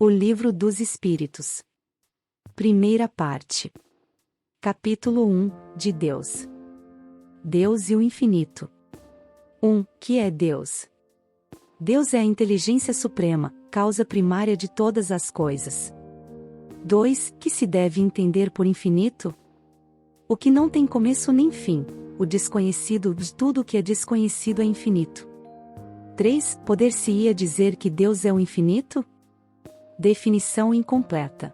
O Livro dos Espíritos. Primeira parte. Capítulo 1, de Deus. Deus e o Infinito. 1. Que é Deus? Deus é a inteligência suprema, causa primária de todas as coisas. 2. Que se deve entender por infinito? O que não tem começo nem fim, o desconhecido de tudo o que é desconhecido é infinito. 3. Poder-se-ia dizer que Deus é o infinito? Definição incompleta.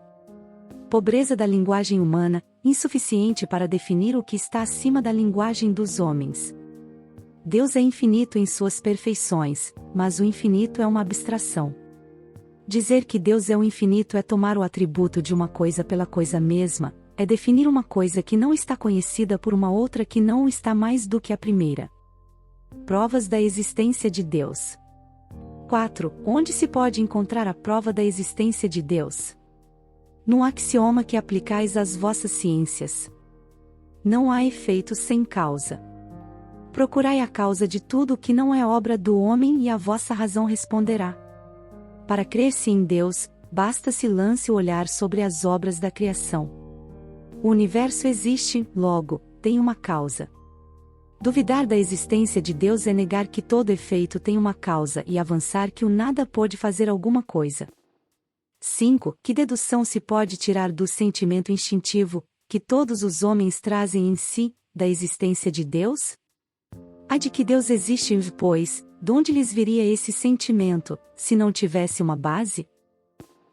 Pobreza da linguagem humana, insuficiente para definir o que está acima da linguagem dos homens. Deus é infinito em suas perfeições, mas o infinito é uma abstração. Dizer que Deus é o infinito é tomar o atributo de uma coisa pela coisa mesma, é definir uma coisa que não está conhecida por uma outra que não o está mais do que a primeira. Provas da existência de Deus. 4. Onde se pode encontrar a prova da existência de Deus? No axioma que aplicais às vossas ciências. Não há efeito sem causa. Procurai a causa de tudo o que não é obra do homem e a vossa razão responderá. Para crer-se em Deus, basta-se lance o olhar sobre as obras da criação. O universo existe, logo, tem uma causa. Duvidar da existência de Deus é negar que todo efeito tem uma causa e avançar que o nada pode fazer alguma coisa. 5. Que dedução se pode tirar do sentimento instintivo, que todos os homens trazem em si, da existência de Deus? A de que Deus existe, pois, de onde lhes viria esse sentimento, se não tivesse uma base?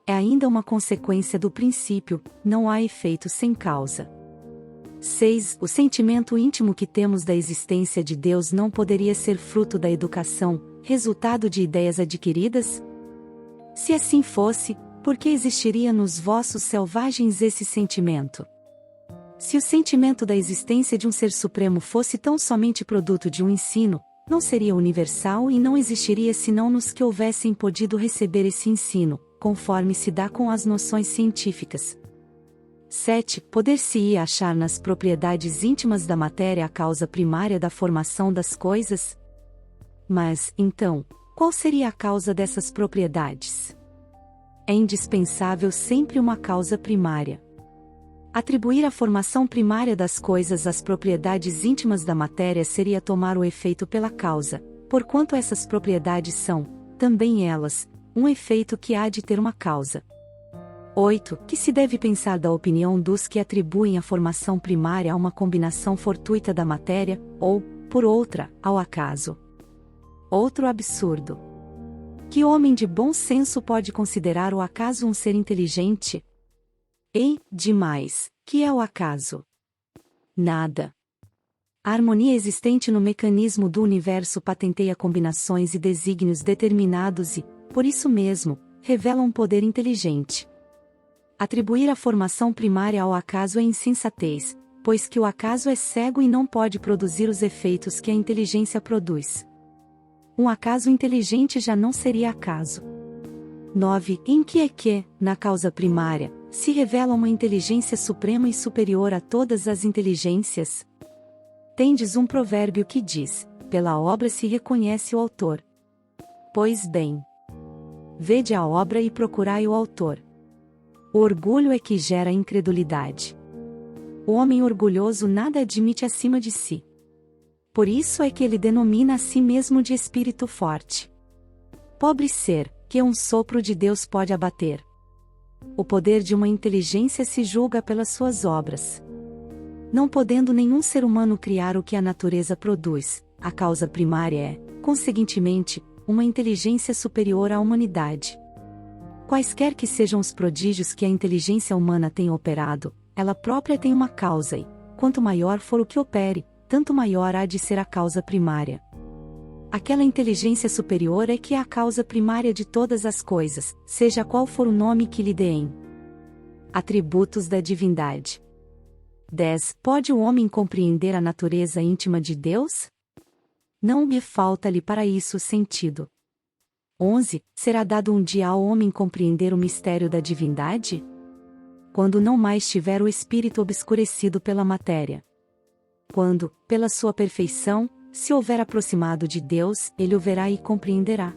É ainda uma consequência do princípio, não há efeito sem causa. 6. O sentimento íntimo que temos da existência de Deus não poderia ser fruto da educação, resultado de ideias adquiridas? Se assim fosse, por que existiria nos vossos selvagens esse sentimento? Se o sentimento da existência de um ser supremo fosse tão somente produto de um ensino, não seria universal e não existiria senão nos que houvessem podido receber esse ensino, conforme se dá com as noções científicas. 7. Poder-se-ia achar nas propriedades íntimas da matéria a causa primária da formação das coisas? Mas, então, qual seria a causa dessas propriedades? É indispensável sempre uma causa primária. Atribuir a formação primária das coisas às propriedades íntimas da matéria seria tomar o efeito pela causa, porquanto essas propriedades são, também elas, um efeito que há de ter uma causa. 8. Que se deve pensar da opinião dos que atribuem a formação primária a uma combinação fortuita da matéria, ou, por outra, ao acaso? Outro absurdo. Que homem de bom senso pode considerar o acaso um ser inteligente? E, demais, que é o acaso? Nada. A harmonia existente no mecanismo do universo patenteia combinações e desígnios determinados e, por isso mesmo, revela um poder inteligente. Atribuir a formação primária ao acaso é insensatez, pois que o acaso é cego e não pode produzir os efeitos que a inteligência produz. Um acaso inteligente já não seria acaso. 9. Em que é que, na causa primária, se revela uma inteligência suprema e superior a todas as inteligências? Tendes um provérbio que diz: pela obra se reconhece o autor. Pois bem, vede a obra e procurai o autor. O orgulho é que gera incredulidade. O homem orgulhoso nada admite acima de si. Por isso é que ele denomina a si mesmo de espírito forte. Pobre ser, que um sopro de Deus pode abater. O poder de uma inteligência se julga pelas suas obras. Não podendo nenhum ser humano criar o que a natureza produz, a causa primária é, conseguintemente, uma inteligência superior à humanidade. Quaisquer que sejam os prodígios que a inteligência humana tem operado, ela própria tem uma causa e, quanto maior for o que opere, tanto maior há de ser a causa primária. Aquela inteligência superior é que é a causa primária de todas as coisas, seja qual for o nome que lhe deem. Atributos da divindade. 10. Pode o homem compreender a natureza íntima de Deus? Não me falta-lhe para isso sentido. 11. Será dado um dia ao homem compreender o mistério da divindade? Quando não mais tiver o espírito obscurecido pela matéria. Quando, pela sua perfeição, se houver aproximado de Deus, ele o verá e compreenderá.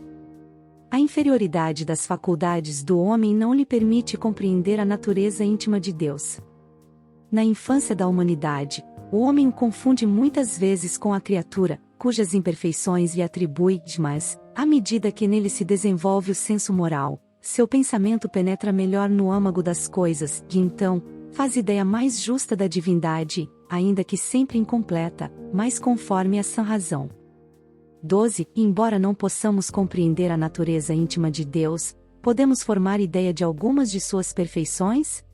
A inferioridade das faculdades do homem não lhe permite compreender a natureza íntima de Deus. Na infância da humanidade, o homem o confunde muitas vezes com a criatura, cujas imperfeições lhe atribui, mas, à medida que nele se desenvolve o senso moral, seu pensamento penetra melhor no âmago das coisas, e então, faz ideia mais justa da divindade, ainda que sempre incompleta, mas conforme a sã razão. 12. Embora não possamos compreender a natureza íntima de Deus, podemos formar ideia de algumas de suas perfeições?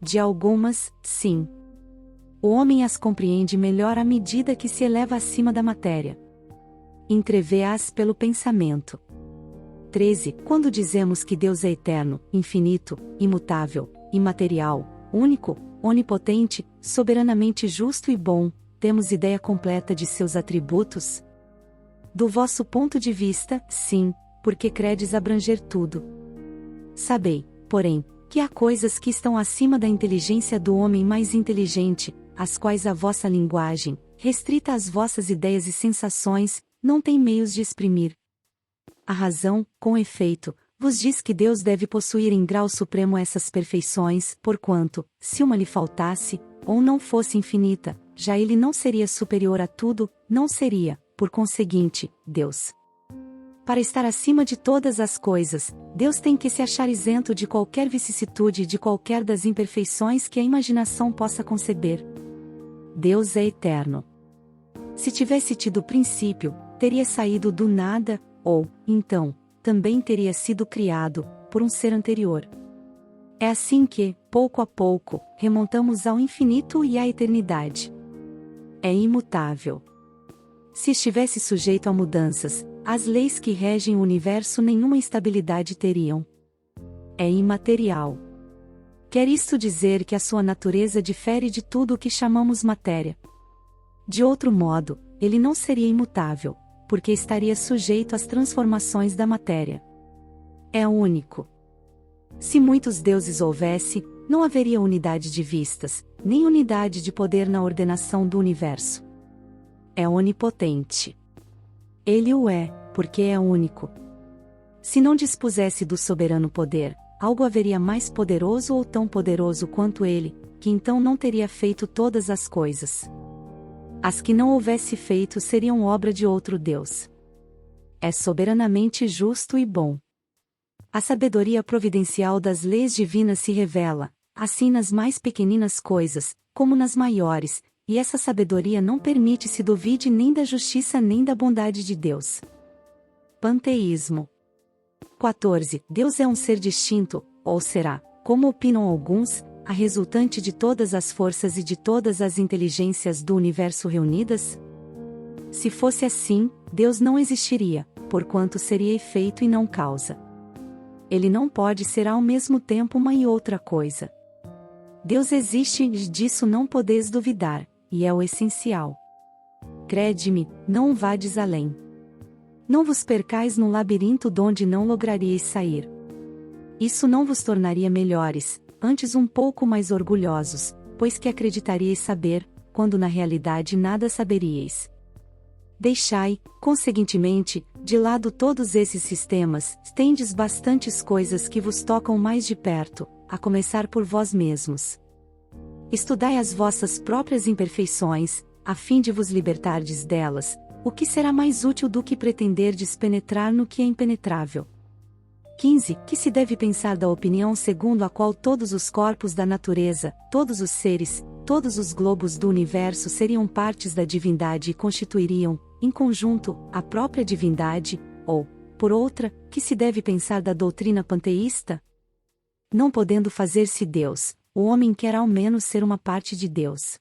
De algumas, sim. O homem as compreende melhor à medida que se eleva acima da matéria. Entrevê-as pelo pensamento. 13. Quando dizemos que Deus é eterno, infinito, imutável, imaterial, único, onipotente, soberanamente justo e bom, temos ideia completa de seus atributos? Do vosso ponto de vista, sim, porque credes abranger tudo. Sabei, porém, que há coisas que estão acima da inteligência do homem mais inteligente, as quais a vossa linguagem, restrita às vossas ideias e sensações, não tem meios de exprimir. A razão, com efeito, vos diz que Deus deve possuir em grau supremo essas perfeições, porquanto, se uma lhe faltasse, ou não fosse infinita, já ele não seria superior a tudo, não seria, por conseguinte, Deus. Para estar acima de todas as coisas, Deus tem que se achar isento de qualquer vicissitude e de qualquer das imperfeições que a imaginação possa conceber. Deus é eterno. Se tivesse tido princípio, teria saído do nada, ou, então, também teria sido criado, por um ser anterior. É assim que, pouco a pouco, remontamos ao infinito e à eternidade. É imutável. Se estivesse sujeito a mudanças, as leis que regem o universo nenhuma estabilidade teriam. É imaterial. Quer isto dizer que a sua natureza difere de tudo o que chamamos matéria. De outro modo, ele não seria imutável, porque estaria sujeito às transformações da matéria. É único. Se muitos deuses houvesse, não haveria unidade de vistas, nem unidade de poder na ordenação do universo. É onipotente. Ele o é, porque é único. Se não dispusesse do soberano poder, algo haveria mais poderoso ou tão poderoso quanto ele, que então não teria feito todas as coisas. As que não houvesse feito seriam obra de outro Deus. É soberanamente justo e bom. A sabedoria providencial das leis divinas se revela, assim nas mais pequeninas coisas, como nas maiores, e essa sabedoria não permite se duvide nem da justiça nem da bondade de Deus. Panteísmo. 14. Deus é um ser distinto, ou será, como opinam alguns, a resultante de todas as forças e de todas as inteligências do universo reunidas? Se fosse assim, Deus não existiria, porquanto seria efeito e não causa. Ele não pode ser ao mesmo tempo uma e outra coisa. Deus existe e disso não podeis duvidar, e é o essencial. Crede-me, não vades além. Não vos percais num labirinto donde não lograríeis sair. Isso não vos tornaria melhores, antes um pouco mais orgulhosos, pois que acreditaríeis saber, quando na realidade nada saberíeis. Deixai, conseguintemente, de lado todos esses sistemas, tendes bastantes coisas que vos tocam mais de perto, a começar por vós mesmos. Estudai as vossas próprias imperfeições, a fim de vos libertardes delas, o que será mais útil do que pretenderdes penetrar no que é impenetrável. 15. Que se deve pensar da opinião segundo a qual todos os corpos da natureza, todos os seres, todos os globos do universo seriam partes da divindade e constituiriam, em conjunto, a própria divindade, ou, por outra, que se deve pensar da doutrina panteísta? Não podendo fazer-se Deus, o homem quer ao menos ser uma parte de Deus.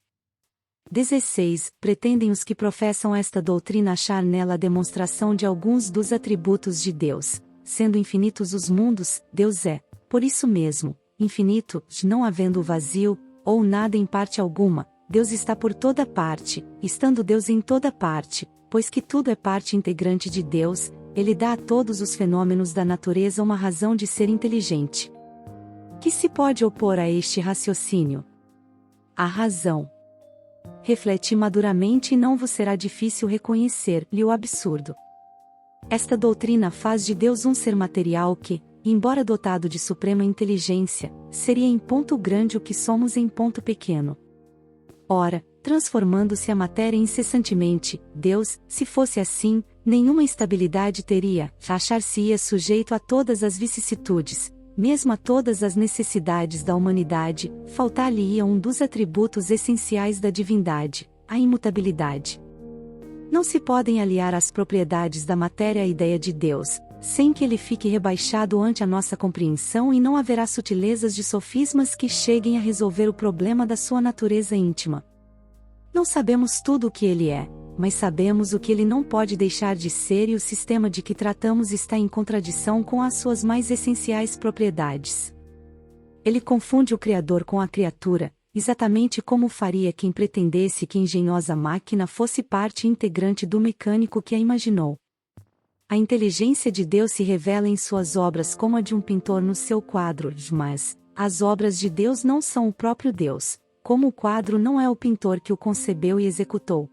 16. Pretendem os que professam esta doutrina achar nela a demonstração de alguns dos atributos de Deus. Sendo infinitos os mundos, Deus é, por isso mesmo, infinito, não havendo vazio, ou nada em parte alguma, Deus está por toda parte, estando Deus em toda parte, pois que tudo é parte integrante de Deus, ele dá a todos os fenômenos da natureza uma razão de ser inteligente. Que se pode opor a este raciocínio? A razão. Refleti maduramente e não vos será difícil reconhecer-lhe o absurdo. Esta doutrina faz de Deus um ser material que, embora dotado de suprema inteligência, seria em ponto grande o que somos em ponto pequeno. Ora, transformando-se a matéria incessantemente, Deus, se fosse assim, nenhuma estabilidade teria, achar-se-ia sujeito a todas as vicissitudes, mesmo a todas as necessidades da humanidade, faltar-lhe-ia um dos atributos essenciais da divindade, a imutabilidade. Não se podem aliar as propriedades da matéria à ideia de Deus, sem que ele fique rebaixado ante a nossa compreensão, e não haverá sutilezas de sofismas que cheguem a resolver o problema da sua natureza íntima. Não sabemos tudo o que ele é, mas sabemos o que ele não pode deixar de ser, e o sistema de que tratamos está em contradição com as suas mais essenciais propriedades. Ele confunde o Criador com a criatura, exatamente como faria quem pretendesse que a engenhosa máquina fosse parte integrante do mecânico que a imaginou. A inteligência de Deus se revela em suas obras como a de um pintor no seu quadro, mas as obras de Deus não são o próprio Deus, como o quadro não é o pintor que o concebeu e executou.